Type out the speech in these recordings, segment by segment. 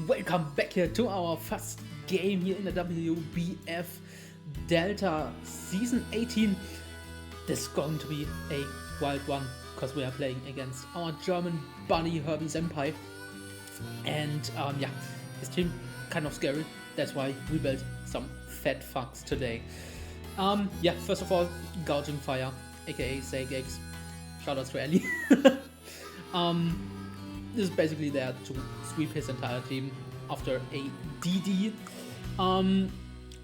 welcome back here to our first game here in the WPF Delta Season 18. This is going to be a wild one because we are playing against our German buddy Herbie Senpai. And yeah, his team kind of scary. That's why we built some fat fucks today. Yeah, first of all, Gouging Fire, aka Saygex. Shoutouts to Ellie. This is basically there to sweep his entire team after a DD.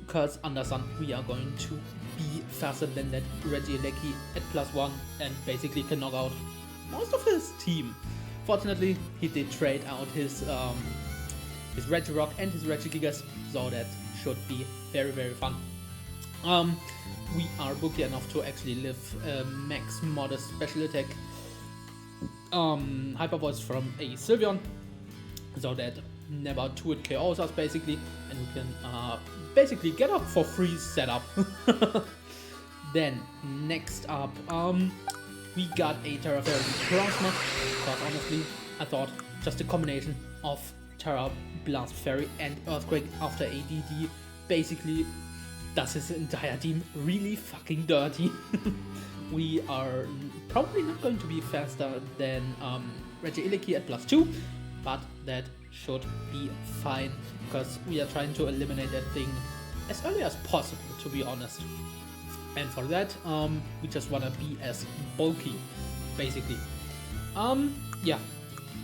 Because under Sun we are going to be faster than that Reggie Lecky at +1 and basically can knock out most of his team. Fortunately, he did trade out his Regirock and his Regigigas, so that should be very, very fun. We are booky enough to actually live max modest special attack Hyper Voice from a Sylveon, so that never 2-hit KOs us basically, and we can basically get up for free setup. Then next up, we got a Terra Fairy Plasma, because honestly I thought just a combination of Terra, Blast Fairy and Earthquake after ADD basically does his entire team really fucking dirty. We are probably not going to be faster than Regieleki at +2, but that should be fine because we are trying to eliminate that thing as early as possible, to be honest. And for that, we just wanna be as bulky, basically. Yeah,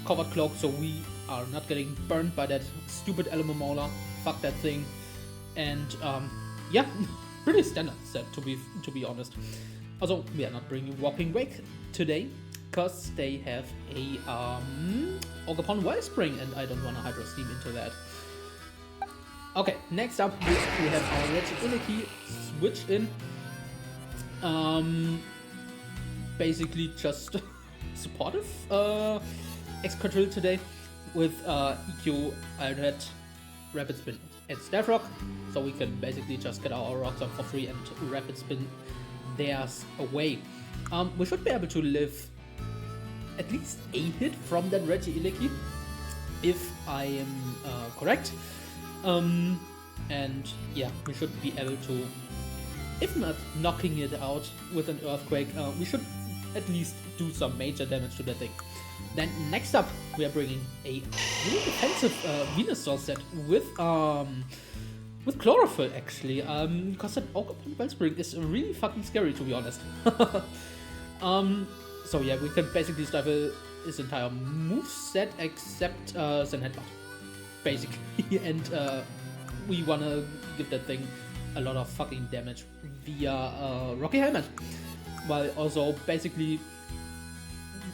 covered cloak, so we are not getting burned by that stupid Elemomola. Fuck that thing. And yeah, pretty standard set, to be honest. Also, we are not bringing Walking Wake today because they have a Ogerpon Wellspring and I don't want to Hydro Steam into that. Okay, next up we have our Regieleki switch in. Basically just supportive Excadrill today with EQ, Iron Head, Rapid Spin and Staff Rock, so we can basically just get our rocks up for free and Rapid Spin theirs away. We should be able to live at least a hit from that Regieleki, if I am correct. And yeah, we should be able to, if not knocking it out with an Earthquake, we should at least do some major damage to that thing. Then next up, we are bringing a really defensive VENUSAUR set with Chlorophyll actually, because that Ogerpon Wellspring is really fucking scary, to be honest. So yeah, we can basically stifle his entire moveset except Zen Headbutt, basically. And we wanna give that thing a lot of fucking damage via Rocky Helmet, while also basically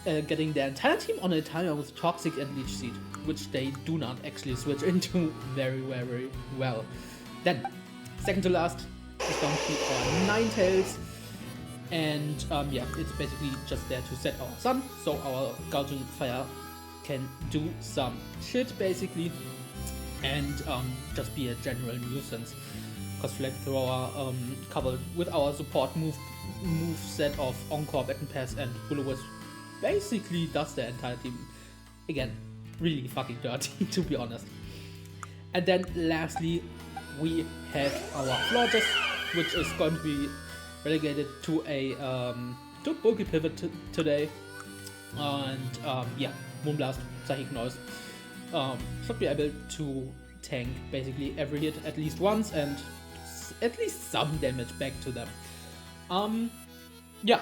getting the entire team on a timer with Toxic and Leech Seed, which they do not actually switch into very, very well. Then, second to last is going to be our Ninetales, and yeah, it's basically just there to set our sun, so our Gouging Fire can do some shit basically, and just be a general nuisance. Because Flamethrower coupled with our support move set of Encore, Baton Pass and Will-O-Wisp basically does the entire team again really fucking dirty, to be honest. And then lastly, we have our Florges, which is going to be relegated to a bulky pivot today. And yeah, Moonblast, Psychic Noise should be able to tank basically every hit at least once and at least some damage back to them. Yeah,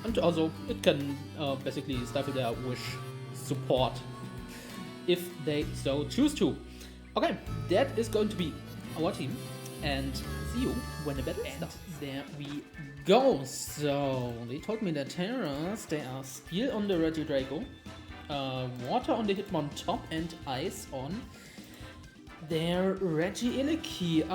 and also it can basically stifle their wish support if they so choose to. Okay, that is going to be our team, and see you when the battle starts. There we go. So they told me that Terras, they are Steel on the Regidrago, Water on the Hitmontop, and Ice on their Regieleki.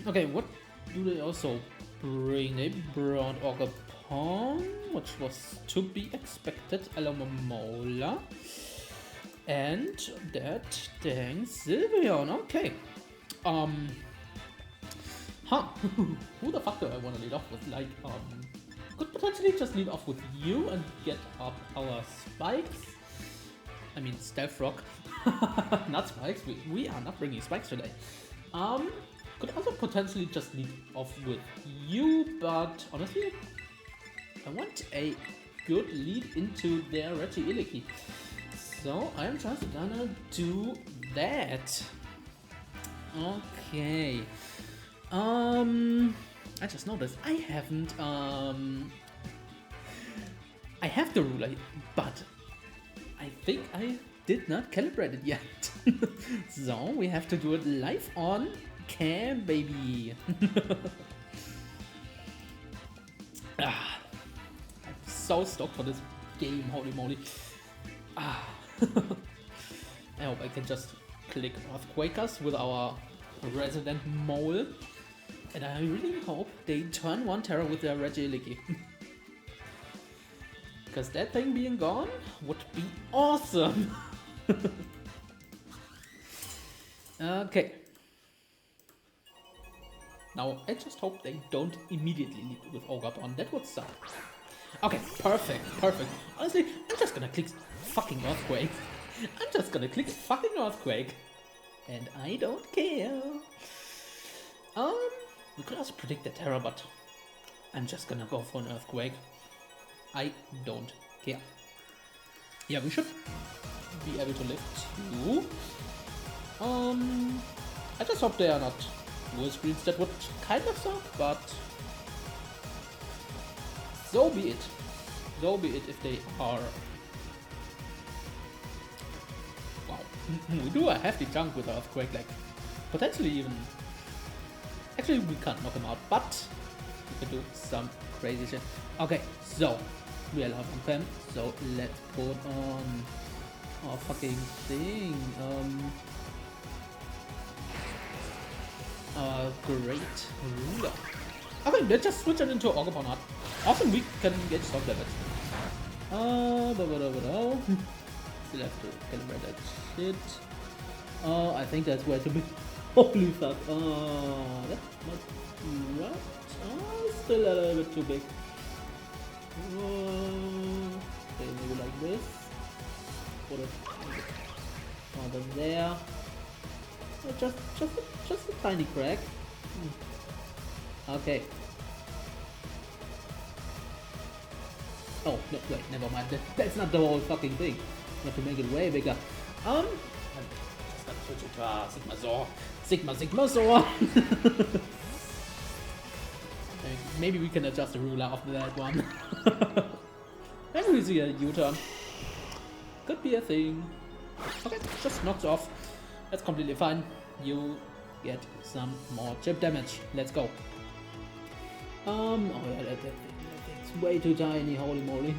Okay, what do they also bring? They brought Ogerpon, which was to be expected, Elemomola, and that dang Sylveon. Okay. Who the fuck do I want to lead off with? Like, could potentially just lead off with you and get up our spikes. I mean, Stealth Rock. Not spikes. We are not bringing spikes today. Could also potentially just lead off with you, but honestly, I want a good lead into their Regieleki. So I'm just gonna do that. Okay. I just noticed I haven't I have the ruler, but I think I did not calibrate it yet. So we have to do it live on cam, baby. I'm so stoked for this game, holy moly. I hope I can just click Earthquakers with our resident mole. And I really hope they turn 1 Terror with their Regieleki. Because that thing being gone would be awesome. Okay. Now I just hope they don't immediately lead with Ogre-Born. That would suck. Okay, perfect, perfect. Honestly, I'm just gonna click fucking Earthquake. I'm just gonna click fucking Earthquake. And I don't care. We could also predict the Terror, but I'm just gonna go for an Earthquake. I don't care. Yeah, we should be able to live too. I just hope they are not dual screens. That would kind of suck, but so be it. So be it if they are. Wow, we do a hefty chunk with Earthquake, like potentially even. Actually, we can't knock him out, but we can do some crazy shit. Okay, so we are live on cam, so let's put on our fucking thing. Great ruler. Okay, let's just switch it into Ogre-Born Art. Often we can get some damage. Still have to calibrate that shit. I think that's way too big. Holy fuck. That's not right. Still a little bit too big. Okay, maybe like this. Put it over there. Just a tiny crack. Okay. Oh, no, wait, never mind. That's not the whole fucking thing. Not to make it way bigger. I'm just gonna switch it to Sigma-Saur. Maybe we can adjust the ruler after that one. Maybe we see a U-turn. Could be a thing. Okay, just knocks off. That's completely fine. You get some more chip damage. Let's go. Oh yeah, that thing's way too tiny. Holy moly.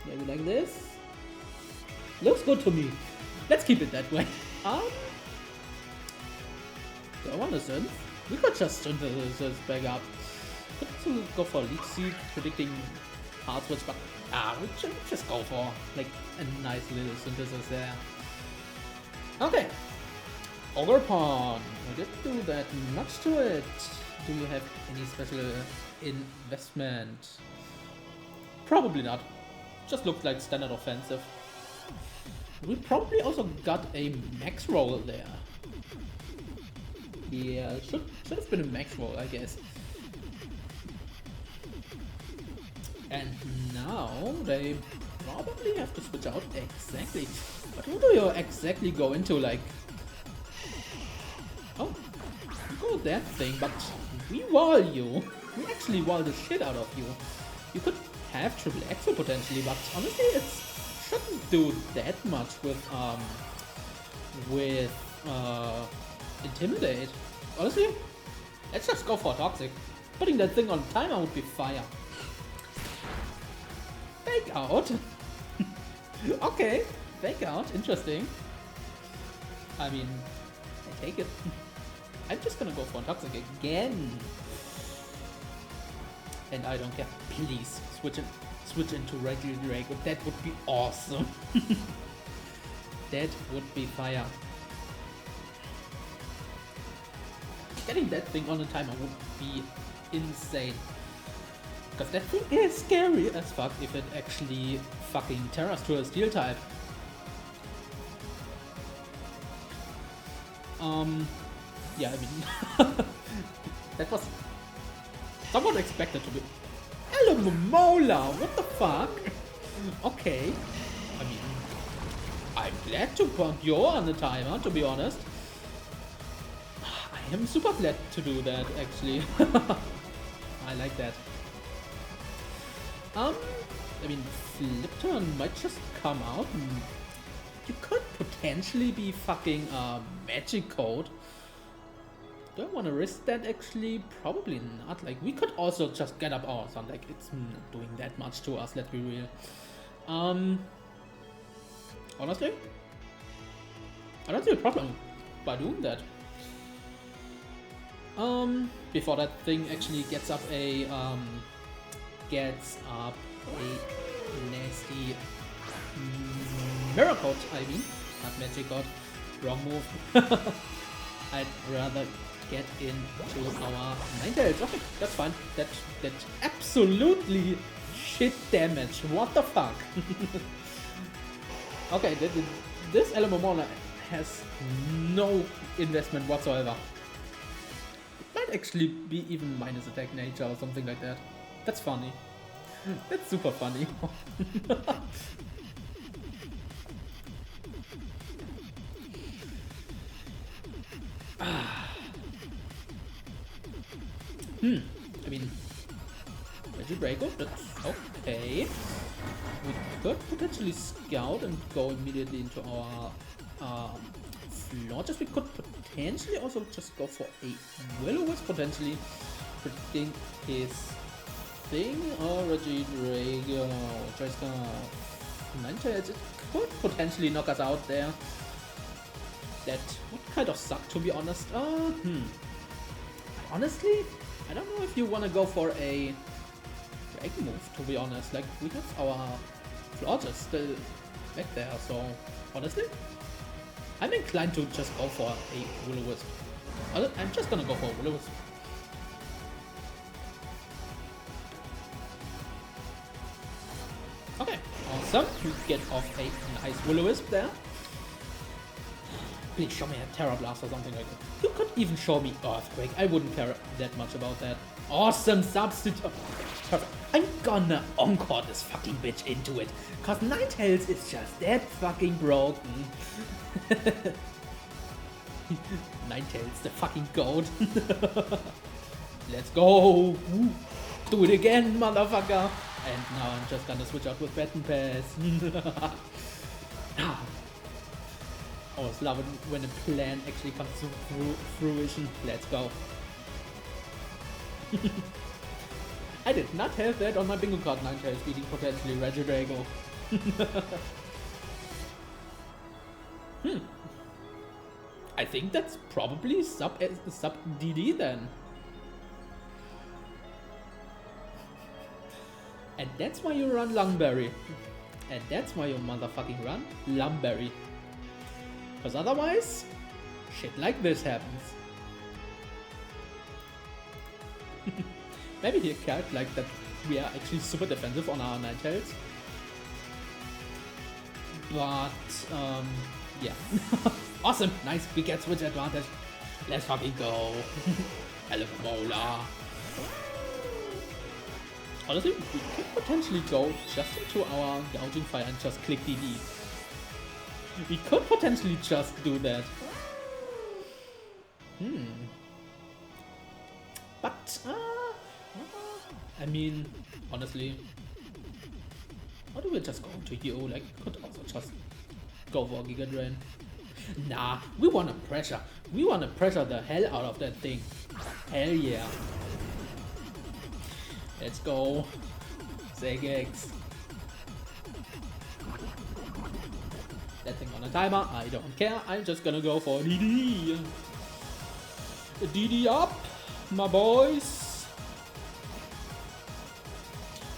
Maybe like this. Looks good to me. Let's keep it that way. Do I want to synth? We could just synth this back up. Could also go for Leak Seed, predicting hard switch, but we should just go for like a nice little synthesis there. Okay. Ogre-Born. We didn't do that much to it. Do you have any special investment? Probably not. Just looks like standard offensive. We probably also got a max roll there. Yeah, should have been a max roll, I guess. And now they probably have to switch out exactly. But what do you exactly go into, like? Oh, you go with that thing, but we wall you. We actually wall the shit out of you. You could have triple exo potentially, but honestly, it shouldn't do that much with Intimidate. Honestly, let's just go for Toxic. Putting that thing on timer would be fire. Fake out. Okay, fake out. Interesting. I mean, I take it. I'm just gonna go for Toxic again. And I don't care. Please switch into regular Drake. That would be awesome. That would be fire. Getting that thing on a timer would be insane. Because that thing is scary as fuck if it actually fucking tears to a steel type. Yeah, I mean, that was somewhat expected to be. Hello, Momola, what the fuck? Okay, I mean, I'm glad to put you on the timer, to be honest. I am super glad to do that, actually. I like that. I mean, flip turn might just come out. You could potentially be fucking magic code. Do I want to risk that actually? Probably not. Like, we could also just get up our sun. Like, it's not doing that much to us, let's be real. Honestly, I don't see a problem by doing that. Before that thing actually gets up a nasty mirror code, I mean, not magic code, wrong move. I'd rather get into our Ninetales. Okay, that's fine. That absolutely shit damage. What the fuck? Okay, this Elemomona has no investment whatsoever. It might actually be even minus attack nature or something like that. That's funny. That's super funny. I mean, Magic Breaker, that's okay. We could potentially scout and go immediately into our Florges. We could potentially also just go for a Will-O-Wisp, potentially predicting his thing. Or Regidrago, Triska, Ninetales. It could potentially knock us out there. That would kind of suck, to be honest. Honestly, I don't know if you want to go for a Dragon move, to be honest. Like, we have our Florges still back there, so honestly, I'm inclined to just go for a Will-O-Wisp. I'm just gonna go for a Will-O-Wisp. Okay, awesome. You get off a nice Will-O-Wisp there. Please show me a Terra Blast or something like that. You could even show me Earthquake. I wouldn't care that much about that. Awesome substitute. Perfect. I'm gonna encore this fucking bitch into it. Cause Ninetales is just that fucking broken. Ninetales, the fucking goat. Let's go. Woo. Do it again, motherfucker. And now I'm just gonna switch out with Baton Pass. I always love it when a plan actually comes to fruition. Let's go. I did not have that on my bingo card. Ninetales beating potentially Regidrago. I think that's probably sub DD then. And that's why you run Lungberry. And that's why you motherfucking run Lumberry. Because otherwise, shit like this happens. Maybe he cared like that we are actually super defensive on our Ninetales. But, yeah. Awesome, nice, we get switch advantage. Let's fucking go. Hello, Mola. Honestly, we could potentially go just into our Gouging Fire and just click DD. We could potentially just do that. But, I mean, honestly, how do we just go to you? Like, we could also just go for Giga Drain. Nah, we wanna pressure. We wanna pressure the hell out of that thing. Hell yeah. Let's go. Zegex. That thing on a timer, I don't care. I'm just gonna go for DD. DD up, my boys.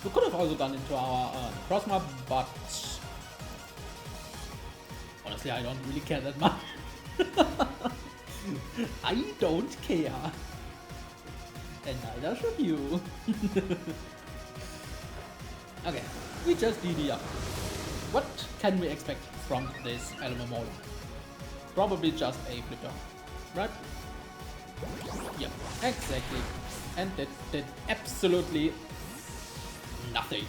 We could have also gone into our Prosma, but honestly, I don't really care that much. I don't care. And neither should you. Okay, we just DD up. What can we expect from this element model? Probably just a flip down, right? Yeah, exactly. And that did absolutely nothing.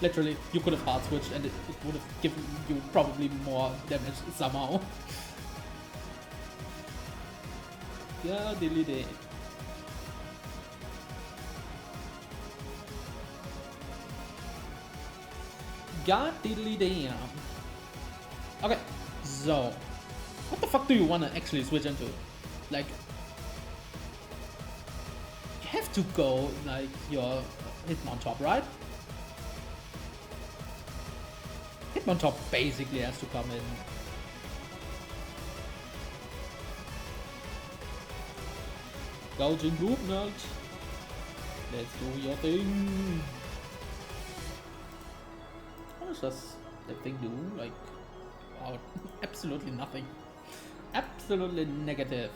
Literally, you could have hard switched and it would have given you probably more damage somehow. Yeah, delete it. God diddly damn. Okay, so what the fuck do you wanna actually switch into? Like, you have to go like your Hitmontop, right? Hitmontop basically has to come in. Gouging Loop Nut. Let's do your thing. What does that thing do? Like, wow, absolutely nothing. Absolutely negative.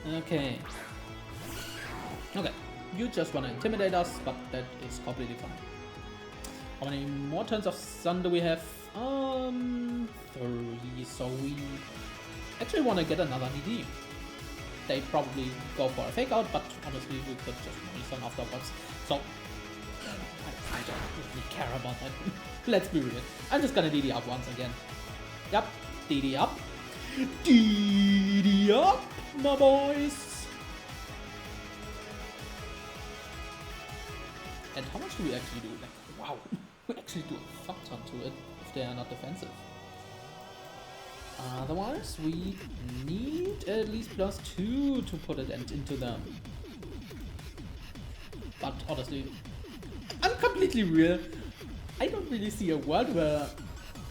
Okay. Okay. You just wanna intimidate us, but that is completely fine. How many more turns of sun do we have? 3. So we actually wanna get another DD. They probably go for a fake out, but honestly we could just only sun afterwards. So I don't really care about that. Let's be real. I'm just gonna DD up once again. Yep, DD up. DD up, my boys. And how much do we actually do? Like, wow, we actually do a fuck ton to it if they are not defensive. Otherwise, we need at least +2 to put it into them. But honestly, I'm completely real. I don't really see a world where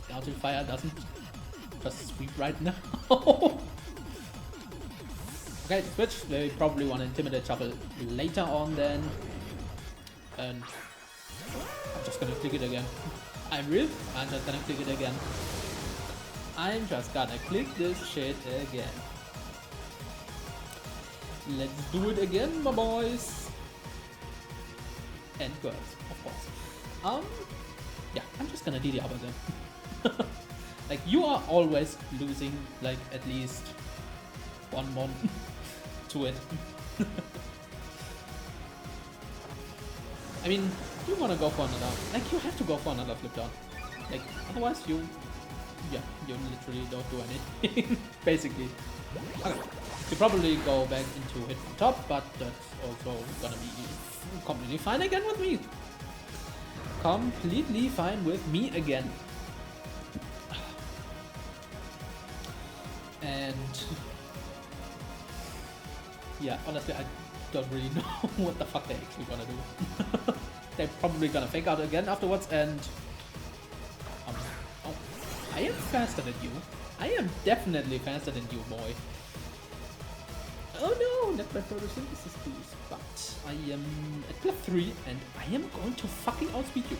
Gouging Fire doesn't just sweep right now. Okay, switch. They probably want to Intimidate Shuffle later on then. And I'm just gonna click it again. I'm real. I'm just gonna click it again. I'm just gonna click this shit again. Let's do it again, my boys. And girls, of course. Yeah, I'm just gonna DD up again. Like, you are always losing, like, at least 1 to it. I mean, you wanna go for another, like, you have to go for another flip down. Like, otherwise you literally don't do anything, basically. Okay, you probably go back into hit on top, but that's also gonna be completely fine again with me. Completely fine with me again. And yeah, honestly, I don't really know what the fuck they're actually gonna do. They're probably gonna fake out again afterwards, and oh, I am faster than you. I am definitely faster than you, boy. Oh no, not my photosynthesis boost, but I am at +3 and I am going to fucking outspeed you.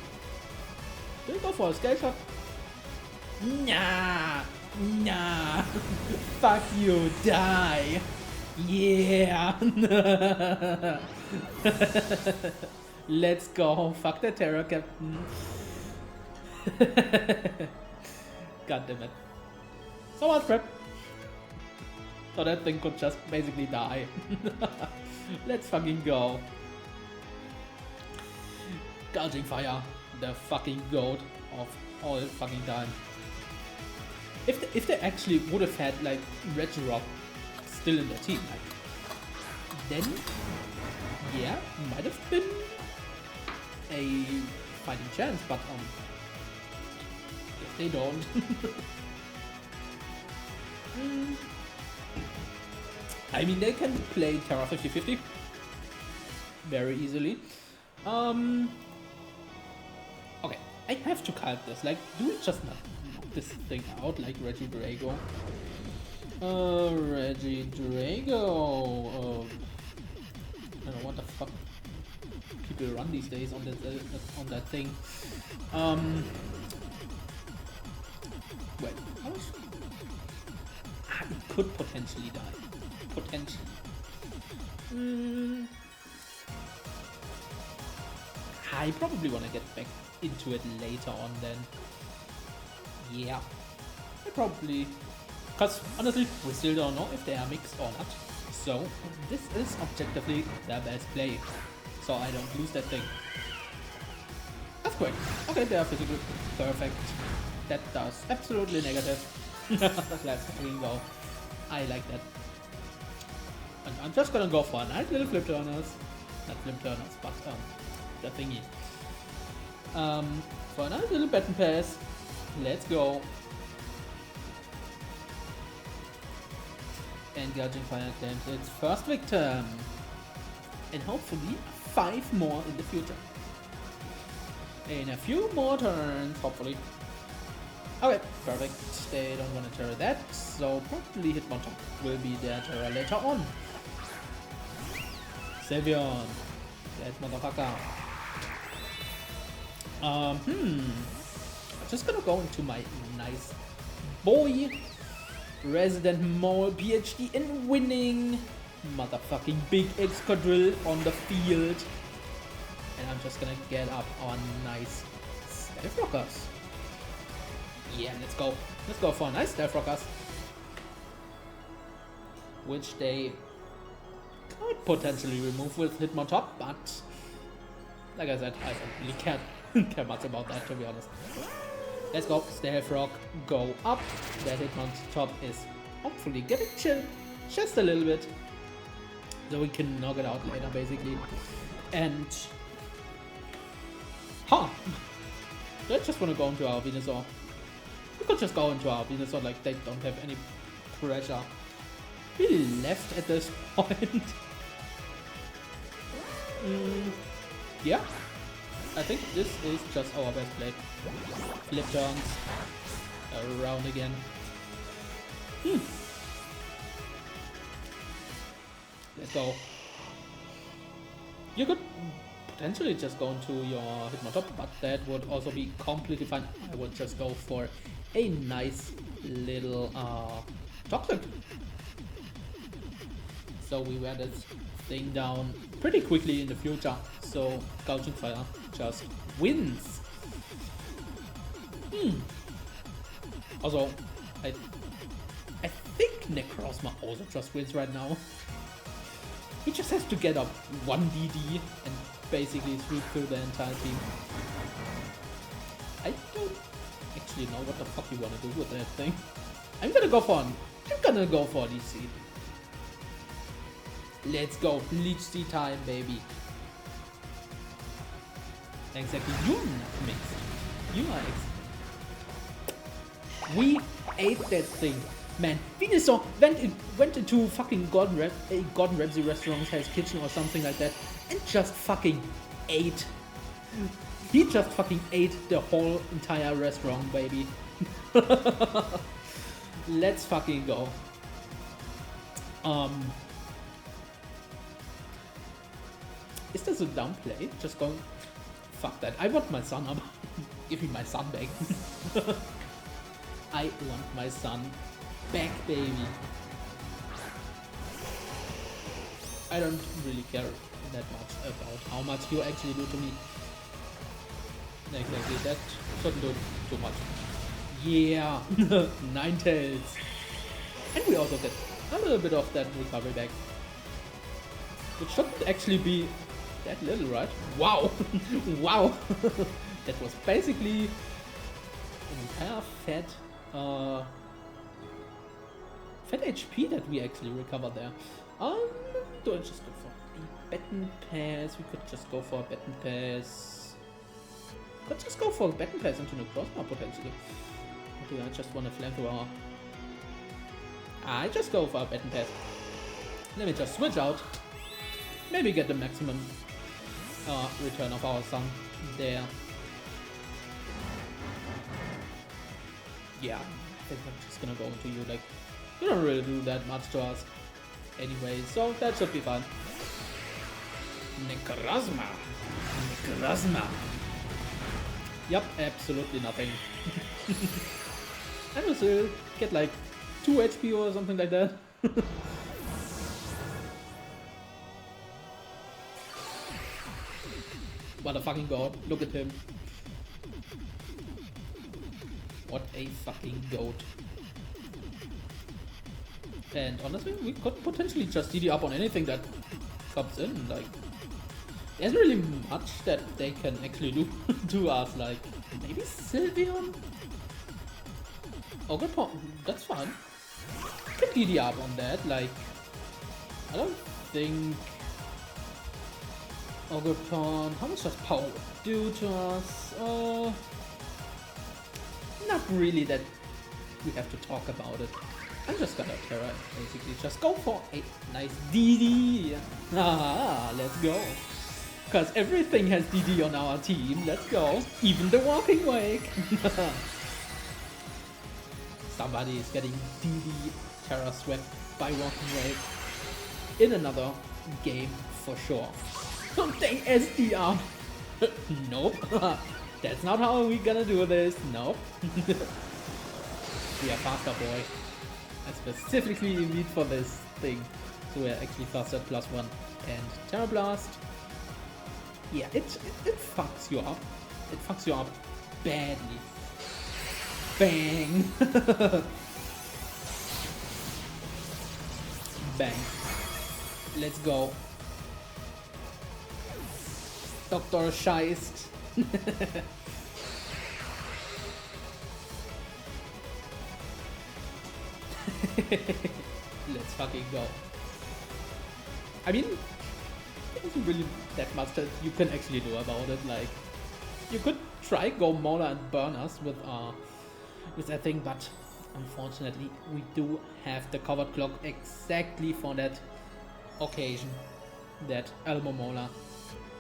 Do you go for a scale shot? Nah, nah, fuck you, die. Yeah. Let's go, fuck the Terror Captain. God damn it. So much prep. So that thing could just basically die. Let's fucking go. Gouging Fire, the fucking goat of all fucking time. If they actually would have had like Regirock still in their team, like, then yeah, might have been a fighting chance, but if they don't. I mean, they can play Terra 50-50 very easily. Okay, I have to calc this. Like, do we just not knock this thing out like Regidrago? Regidrago. I don't know what the fuck people run these days on that thing. Wait, how much? It could potentially die. Potentially. I probably want to get back into it later on then. Yeah. I probably... Because honestly, we still don't know if they are mixed or not. So, this is objectively their best play. So I don't lose that thing. That's quick. Okay, they are physical. Perfect. That does absolutely negative. Let's fucking go. I like that. And I'm just gonna go for a nice little flip turners. Not flip turners, but the thingy. For a nice little button pass. Let's go. And Gouging Fire claims its first victim. And hopefully 5 more in the future. In a few more turns, hopefully. Okay, perfect. They don't want to terror that, so probably Hitmonchan will be their terror later on. Savion. That motherfucker. I'm just gonna go into my nice boy. Resident Mole PhD in winning. Motherfucking big Excadrill on the field. And I'm just gonna get up on nice Stealth Rockers. Yeah, let's go. Let's go for a nice Stealth Rockers. Which they could potentially remove with Hitmontop, but like I said, I don't really care much about that, to be honest. Let's go. Stealth Rock, go up. That Hitmontop is hopefully getting chilled just a little bit. So we can knock it out later, basically. And... I just want to go into our Venusaur. We could just go into our Venusaur, like they don't have any pressure. Really left at this point. Yeah. I think this is just our best play. Flip turns. Around again. Let's go. You could potentially just go into your Hitmontop, but that would also be completely fine. I would just go for a nice little Toxic. So we wear this thing down pretty quickly in the future. So Gouging Fire just wins. Also, I think Necrozma also just wins right now. He just has to get up 1 DD and basically sweep through the entire team. I don't actually know what the fuck you want to do with that thing. I'm gonna go for DC. Let's go, Leech Seed time, baby. Exactly, you mixed. You are We ate that thing. Man, Venusaur went into fucking Gordon Ramsay restaurant's Hell's Kitchen or something like that and just fucking ate. He just fucking ate the whole entire restaurant, baby. Let's fucking go. Is this a dumb play? Just go. Fuck that. I want my son up. Give me my son back. I want my son back, baby. I don't really care that much about how much you actually do to me. Exactly, that shouldn't do too much. Yeah, 9 tails. And we also get a little bit of that recovery back. Which shouldn't actually be that little, right? Wow! Wow! That was basically an entire fat HP that we actually recovered there. Do I just go for a Baton Pass? We could just go for a Baton Pass. Could just go for a Baton Pass into Necrozma potentially. Or do I just want a Flamethrower? I just go for a Baton Pass. Let me just switch out. Maybe get the maximum return of our sun there. Yeah, I think I'm just gonna go into you, like, you don't really do that much to us anyway, so that should be fun. Necrozma. Necrozma. Yep, absolutely nothing. I will still get like 2 HP or something like that. What a fucking god. Look at him. What a fucking goat. And honestly, we could potentially just DD up on anything that comes in. Like, there's really much that they can actually do to us. Like, maybe Sylveon? Oh, good point. That's fine. Could DD up on that. Like, I don't think. Oh, good point. How much does power do to us? Not really that we have to talk about it. I'm just gonna Terra basically just go for a nice DD. Ah, let's go. Cause everything has DD on our team. Let's go. Even the walking wake. Somebody is getting DD Terra swept by walking wake in another game for sure. Don't they SD up? Nope. That's not how we gonna do this. Nope. We are faster, boy. I specifically need for this thing. So we're actually faster at +1. And Terra Blast. Yeah, it fucks you up. It fucks you up badly. Bang. Bang. Let's go. Dr. Scheist. Let's fucking go. I mean, there isn't really that much that you can actually do about it. Like, you could try go Mola and burn us with that thing, but unfortunately we do have the covered clock exactly for that occasion. That Elmo Mola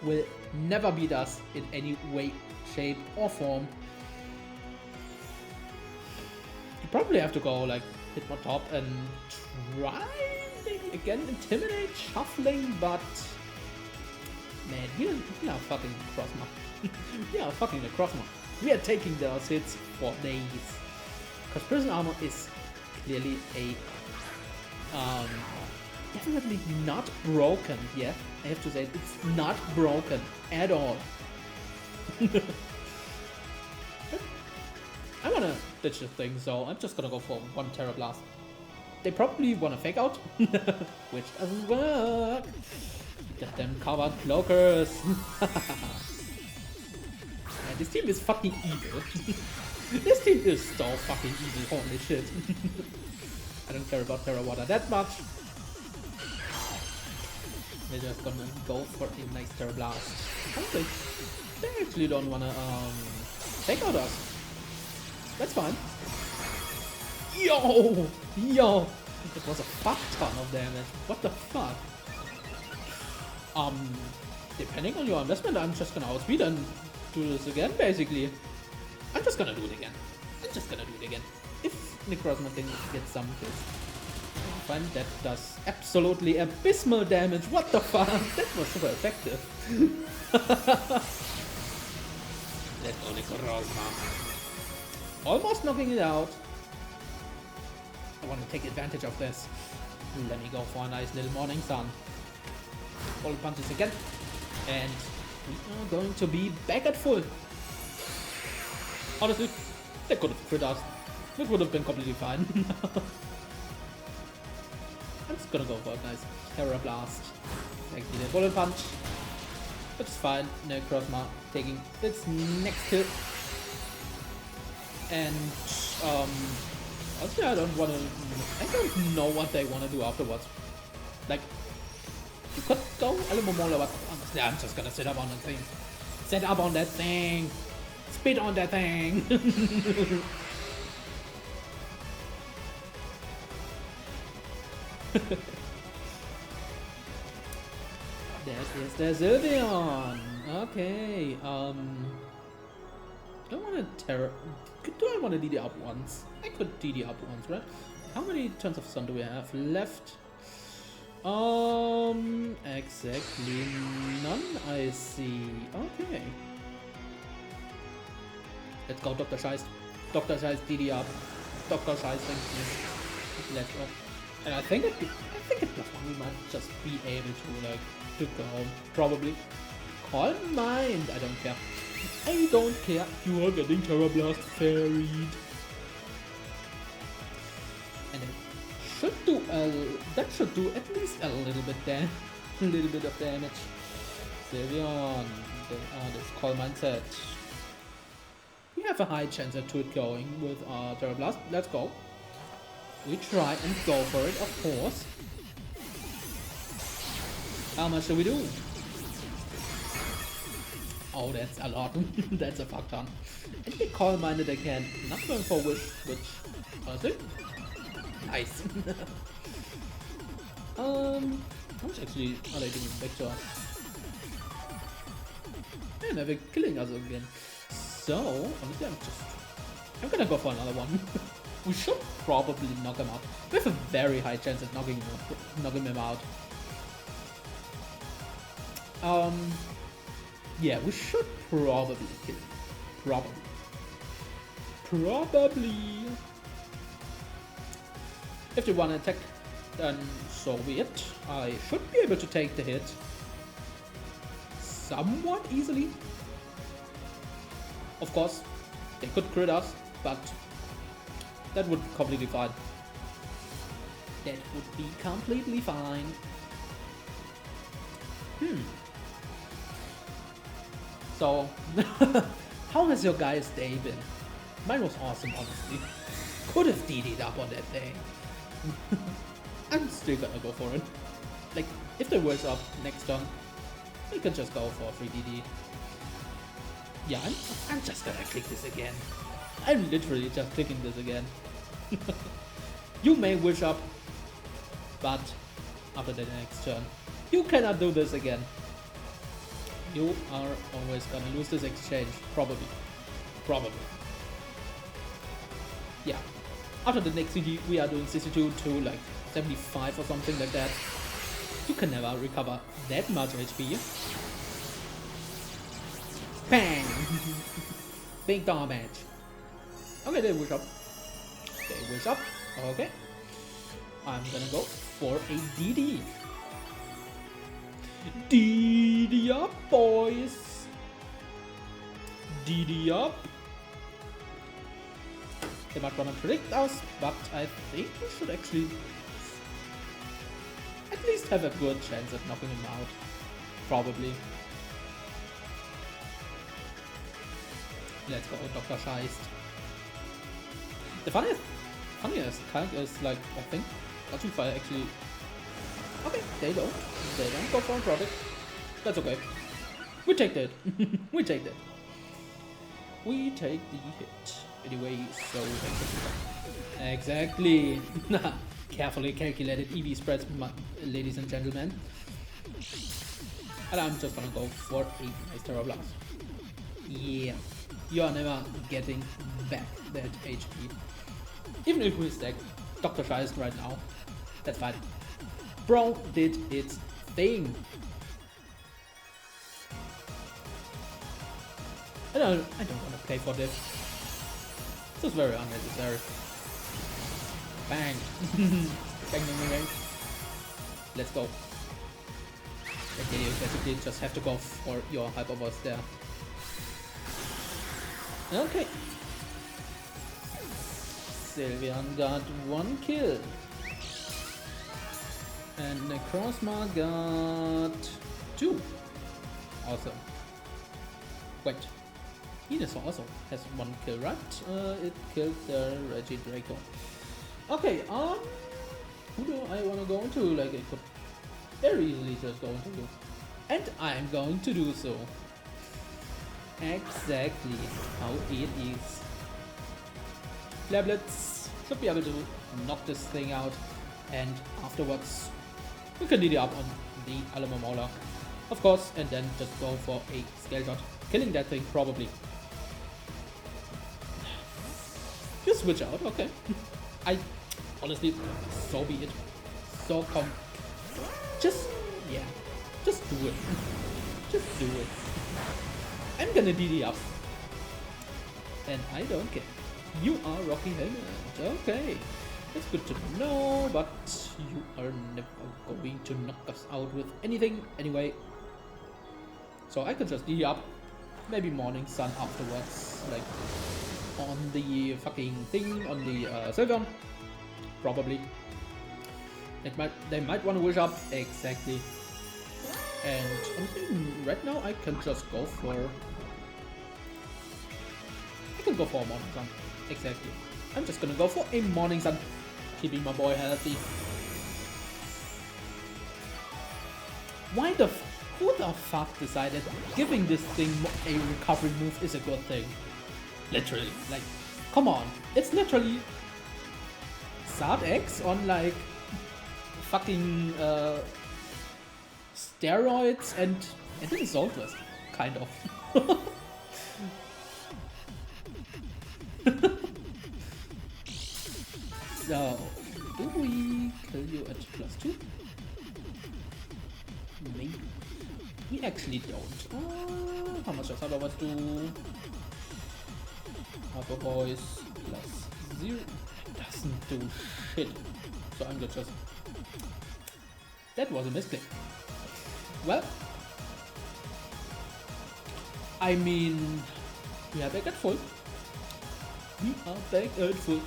will never beat us in any way, shape or form. You probably have to go like hit my top and try maybe again intimidate shuffling, but man, we are fucking Crossma. We are fucking the Crossma. We are taking those hits for days. Because prison armor is clearly a definitely not broken. Yeah, I have to say it's not broken at all. I wanna ditch the thing, so I'm just gonna go for one Terra Blast. They probably wanna fake out, which doesn't work. Get them covered cloakers. Man, this team is fucking evil. This team is so fucking evil, holy shit. I don't care about Terra Water that much. They're just gonna go for a nice Terra Blast. They actually don't wanna take out us. That's fine. Yo! Yo! It was a fuck ton of damage. What the fuck? Depending on your investment, I'm just gonna outspeed and do this again, basically. I'm just gonna do it again. I'm just gonna do it again. If Necrozma can get some kills. Fine, that does absolutely abysmal damage. What the fuck? That was super effective. Let's go, Necrozma. Almost knocking it out. I want to take advantage of this. Let me go for a nice little morning sun. All punches again. And we are going to be back at full. Honestly, they could have crit us. It would have been completely fine. I'm just gonna go for a nice Terra Blast. Actually, the Bullet Punch. Which is fine. Necrozma taking its next hit. And honestly, I don't know what they want to do afterwards. Like, you could go Alamomola, but honestly, I'm just gonna sit up on that thing. Sit up on that thing. Spit on that thing. There's Sylveon. Okay. Do I want to DD up once? I could DD up once, right? How many turns of sun do we have left? Exactly none, I see. Okay. Let's go, Dr. Scheist. Dr. Scheist DD up. Dr. Scheist, thank you. Let's go. And I think it +1 we might just be able to, like, to go home. Probably. Calm Mind. I don't care. I don't care. You are getting Terra Blast ferried. And it should do that should do at least a little bit of damage. Sylveon, this Calm Mind set. We have a high chance at it going with Terra Blast. Let's go. We try and go for it, of course. How much do we do? Oh, that's a lot. That's a fuck ton. And we Calm Minded again. Not going for Wish, which honestly, nice. How much actually are they doing back to us? And they're killing us again. So honestly, I'm gonna go for another one. We should probably knock him out. We have a very high chance at knocking him out. Yeah, we should probably kill him. Probably. If they want to attack, then so be it. I should be able to take the hit somewhat easily. Of course, they could crit us, but that would be completely fine. That would be completely fine. So, how has your guys' day been? Mine was awesome, honestly. Could have DD'd up on that day. I'm still gonna go for it. Like, if the world's up next turn, we can just go for 3 DD. Yeah, I'm just gonna click this again. I'm literally just clicking this again. You may wish up, but after the next turn, you cannot do this again. You are always gonna lose this exchange, probably. Yeah. After the next CD, we are doing 62 to like 75 or something like that. You can never recover that much HP. Bang! Big damage. Okay, they wish up. Okay. I'm gonna go for a DD. DD up, boys. DD up. They might wanna predict us, but I think we should actually at least have a good chance at knocking him out. Probably. Let's go, Dr. Scheist. The funniest kind is like, I think, Fire actually... Okay, they don't go for a product. That's okay. We take that. We take that. We take the hit. Anyway, so... Exactly. Carefully calculated EV spreads, ladies and gentlemen. And I'm just gonna go for a nice Terra Blast. Yeah. You are never getting back that HP. Even if we stack Dr. Scheist right now, that's fine. Bro did its thing. I don't want to play for this. This is very unnecessary. Bang. Bang, bang, bang, bang. Let's go. Okay, you basically just have to go for your Hyper Voice there. Okay. Sylveon got 1 kill. And Necrozma got 2. Awesome. Wait. Venusaur also has 1 kill, right? It killed the Regidrago. Okay, who do I want to go into? Like, it could very easily just go into you. And I'm going to do so. Exactly how it is. Flablets should be able to knock this thing out, and afterwards we can DD up on the Alamomola, of course, and then just go for a scale shot, killing that thing probably. You switch out, okay. I honestly, so be it. So just do it. Just do it. I'm gonna DD up. And I don't care. You are Rocky Helmet. Okay. That's good to know, but you are never going to knock us out with anything anyway. So I could just D up, maybe Morning Sun afterwards, like on the fucking thing, on the Sylveon, probably. They might want to wish up, exactly. And I'm thinking right now I can just go for... I can go for a Morning Sun, exactly. I'm just gonna go for a Morning Sun, keeping my boy healthy. Who the fuck decided giving this thing a recovery move is a good thing? Literally, like, come on. It's literally Sard X on like fucking steroids and it is Saltless, kind of. So, do we kill you at +2? Maybe. We actually don't. How much does otherwise do? Harper Boys +0. It doesn't do shit. So I'm gonna just... That was a mistake. Well, I mean, we are back at full. We are back at full.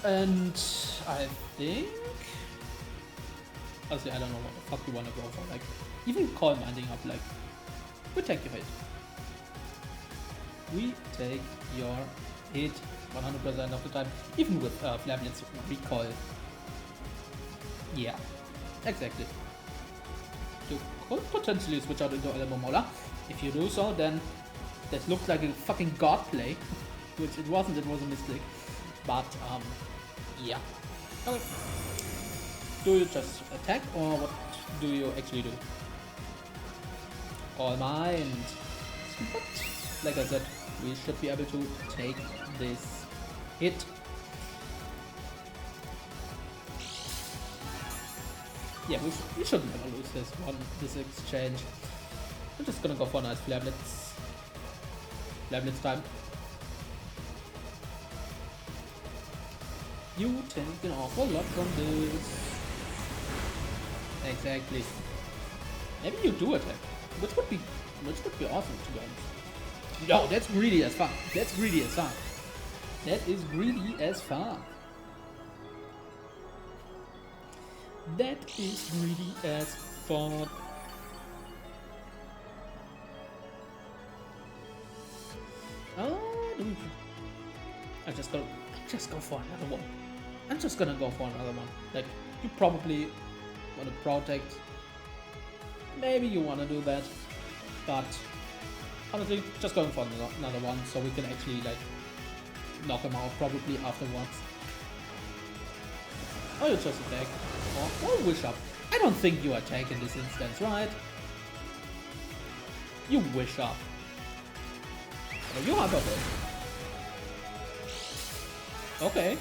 And I think... Honestly, I don't know what the fuck you want to go for. Like, even Call Minding up, like, we take your hit. We take your hit 100% of the time, even with Flare Blitz recoil. Yeah, exactly. You could potentially switch out into Elemomola. If you do so, then this looks like a fucking god play, which it wasn't, it was a mistake. But, yeah. Okay. Do you just attack, or what do you actually do? All Mind. But, like I said, we should be able to take this hit. Yeah, we should never lose this exchange. I'm just gonna go for a nice Flare Blitz. Flare Blitz time. You take an awful lot from this. Exactly. Maybe you do attack, which would be awesome, to be honest. No, that's greedy as fuck. That's greedy as fuck. That is greedy as fuck. That is greedy as fuck. I just go for another one. I'm just gonna go for another one. Like, you probably want to protect. Maybe you want to do that, but honestly, just going for another one so we can actually like knock him out probably afterwards. Or you just attack, or wish up. I don't think you attack in this instance, right? You wish up. Or you have a bit. Okay.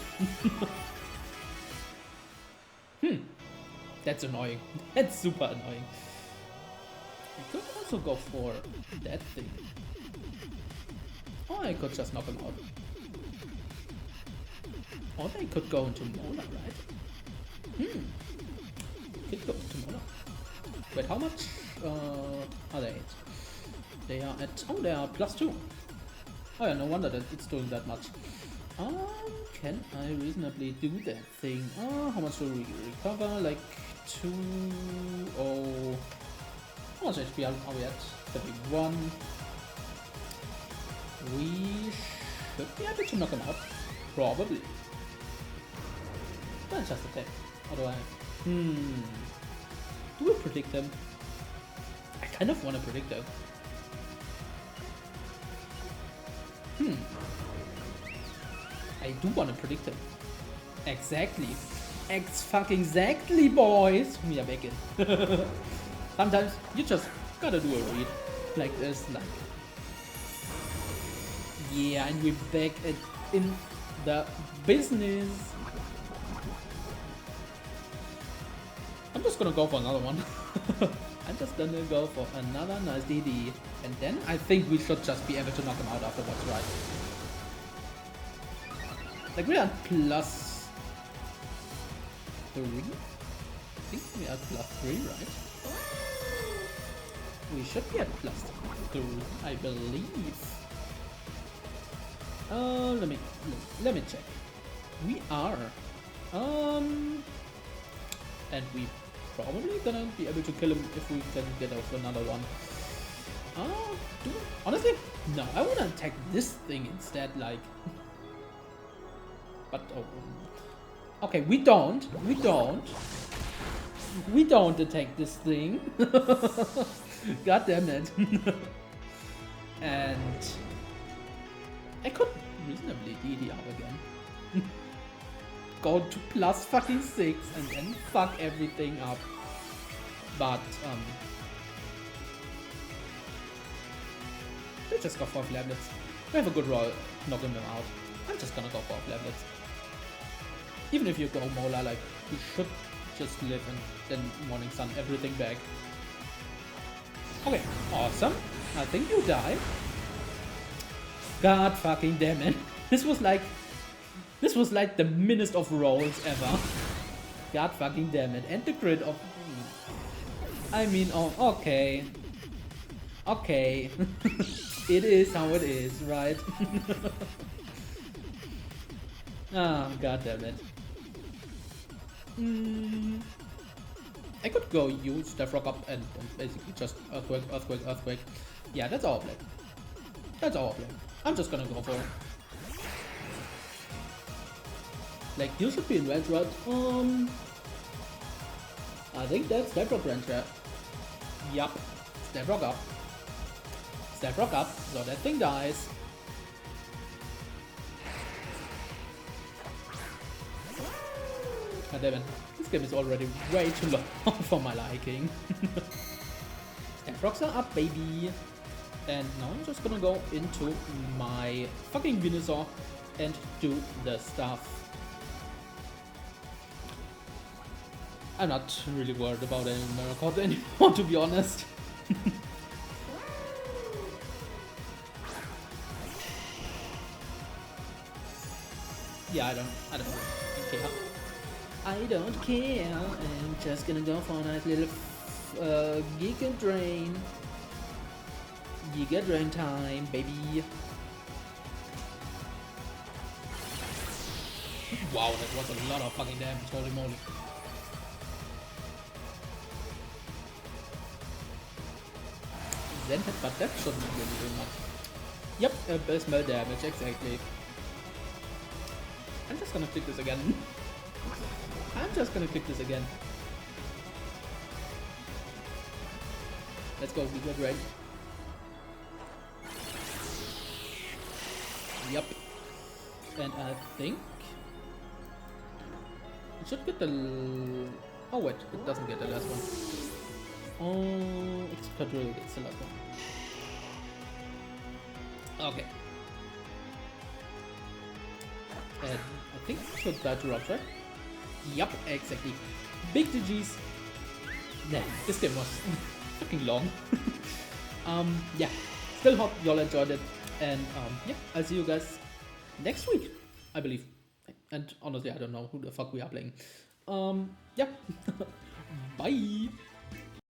That's annoying. That's super annoying. I could also go for that thing. Or I could just knock him out. Or they could go into Mola, right? Could go into Mola. Wait, how much are they at? They are at... Oh, they are +2. Oh yeah, no wonder that it's doing that much. Can I reasonably do that thing? How much will we recover? Like 2... Oh... How much HP are we at? 31. We should be able to knock him out. Probably. Let's just attack. How do I... Do we predict them? I kind of want to predict them. I do want to predict him. Exactly. Exactly, boys. We are back in. Sometimes you just gotta do a read like this, like. Yeah, and we're back in the business. I'm just gonna go for another one. I'm just gonna go for another nice DD, and then I think we should just be able to knock him out afterwards, right? Like, we are +3? I think we are +3, right? We should be at +2, I believe. Let me check. We are. And we probably gonna be able to kill him if we can get off another one. Honestly, no, I wanna attack this thing instead, like. But okay, we don't attack this thing. God damn it. And I could reasonably DD up again. Go to +6 and then fuck everything up. But let's just go for flablets. We have a good roll knocking them out. I'm just gonna go for flablets. Even if you go Mola, like, you should just live and then Morning Sun everything back. Okay, awesome. I think you die. God fucking damn it. This was like the minnest of rolls ever. God fucking damn it. And the crit of... I mean, oh, okay. Okay. It is how it is, right? Ah, god damn it. I could go use the frog up and basically just earthquake, earthquake, earthquake. Yeah, that's our play. That's our play. I'm just gonna go for it. Like, you should be in range, right? I think that's Step Rock range, right? Yup. Step Rock up. Step Rock up, so that thing dies. God damn it. This game is already way too long for my liking. Step Rocks are up, baby. And now I'm just gonna go into my fucking VENUSAUR and do the stuff. I'm not really worried about any Miracles anymore, to be honest. Yeah, I don't care. I don't care. I'm just gonna go for a nice little Giga Drain. Giga Drain time, baby. Wow, that was a lot of fucking damage, holy moly. Then, but that shouldn't really do much. Yep, abysmal damage, exactly. I'm just gonna click this again. I'm just gonna click this again. Let's go, we got red. Yep. And I think it should get the... Oh wait, it doesn't get the last one. Oh, it's Quadrille gets the last one. Okay. And I think it should die to rocks, right? Yup, exactly. Big GG's. Nah, this game was fucking long. Yeah. Still hope y'all enjoyed it. And yeah, I'll see you guys next week, I believe. And honestly, I don't know who the fuck we are playing. Yeah. Bye.